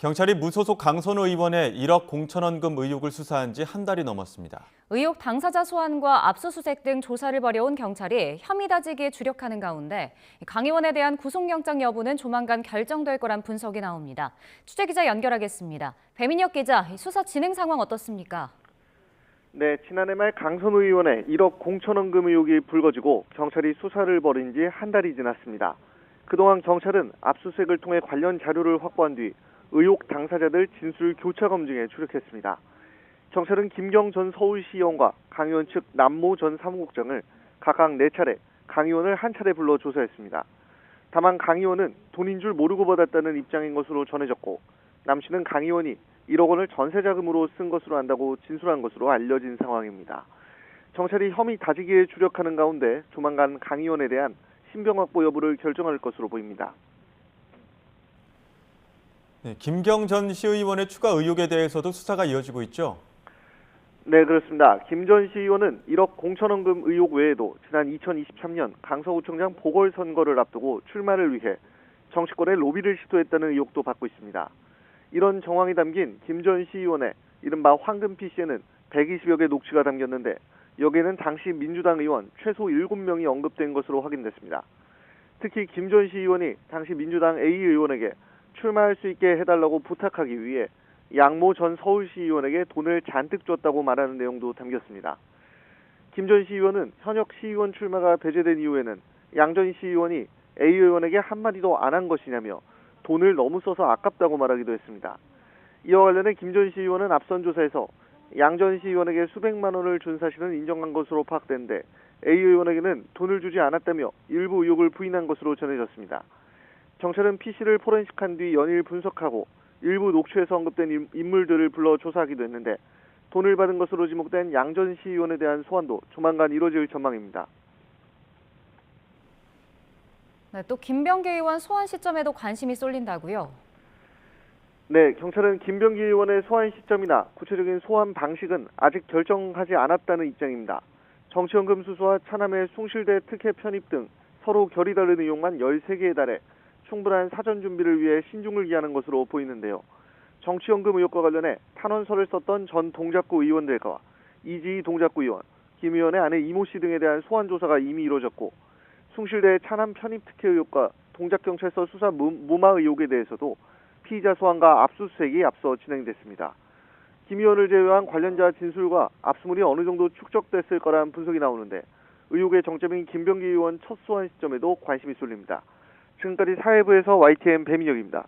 경찰이 무소속 강선우 의원의 1억 공천원금 의혹을 수사한 지 한 달이 넘었습니다. 의혹 당사자 소환과 압수수색 등 조사를 벌여온 경찰이 혐의 다지기에 주력하는 가운데 강 의원에 대한 구속영장 여부는 조만간 결정될 거란 분석이 나옵니다. 취재기자 연결하겠습니다. 배민혁 기자, 수사 진행 상황 어떻습니까? 네, 지난해 말 강선우 의원의 1억 공천원금 의혹이 불거지고 경찰이 수사를 벌인 지 한 달이 지났습니다. 그동안 경찰은 압수수색을 통해 관련 자료를 확보한 뒤 의혹 당사자들 진술 교차 검증에 주력했습니다. 경찰은 김경 전 서울시의원과 강 의원 측 남모 전 사무국장을 각각 4차례, 강 의원을 한 차례 불러 조사했습니다. 다만 강 의원은 돈인 줄 모르고 받았다는 입장인 것으로 전해졌고, 남 씨는 강 의원이 1억 원을 전세자금으로 쓴 것으로 안다고 진술한 것으로 알려진 상황입니다. 경찰이 혐의 다지기에 주력하는 가운데 조만간 강 의원에 대한 신병 확보 여부를 결정할 것으로 보입니다. 네, 김경 전 시의원의 추가 의혹에 대해서도 수사가 이어지고 있죠? 네, 그렇습니다. 김 전 시의원은 1억 공천원금 의혹 외에도 지난 2023년 강서구청장 보궐선거를 앞두고 출마를 위해 정치권에 로비를 시도했다는 의혹도 받고 있습니다. 이런 정황이 담긴 김 전 시의원의 이른바 황금 PC에는 120여 개 녹취가 담겼는데 여기에는 당시 민주당 의원 최소 7명이 언급된 것으로 확인됐습니다. 특히 김 전 시의원이 당시 민주당 A 의원에게 출마할 수 있게 해달라고 부탁하기 위해 양모 전 서울시의원에게 돈을 잔뜩 줬다고 말하는 내용도 담겼습니다. 김 전 시의원은 현역 시의원 출마가 배제된 이후에는 양 전 시의원이 A 의원에게 한마디도 안 한 것이냐며 돈을 너무 써서 아깝다고 말하기도 했습니다. 이와 관련해 김 전 시의원은 앞선 조사에서 양 전 시의원에게 수백만 원을 준 사실은 인정한 것으로 파악됐는데 A 의원에게는 돈을 주지 않았다며 일부 의혹을 부인한 것으로 전해졌습니다. 경찰은 PC를 포렌식한 뒤 연일 분석하고 일부 녹취에서 언급된 인물들을 불러 조사하기도 했는데 돈을 받은 것으로 지목된 양 전 시의원에 대한 소환도 조만간 이뤄질 전망입니다. 네, 또 김병기 의원 소환 시점에도 관심이 쏠린다고요? 네, 경찰은 김병기 의원의 소환 시점이나 구체적인 소환 방식은 아직 결정하지 않았다는 입장입니다. 정치연금 수수와 차남의 숭실대 특혜 편입 등 서로 결이 다른 의혹만 13개에 달해 충분한 사전 준비를 위해 신중을 기하는 것으로 보이는데요. 정치연금 의혹과 관련해 탄원서를 썼던 전 동작구 의원들과 이지희 동작구 의원, 김 의원의 아내 이모 씨 등에 대한 소환 조사가 이미 이루어졌고, 숭실대 차남 편입 특혜 의혹과 동작경찰서 수사 무마 의혹에 대해서도 피의자 소환과 압수수색이 앞서 진행됐습니다. 김 의원을 제외한 관련자 진술과 압수물이 어느 정도 축적됐을 거란 분석이 나오는데 의혹의 정점인 김병기 의원 첫 소환 시점에도 관심이 쏠립니다. 지금까지 사회부에서 YTN 배민혁입니다.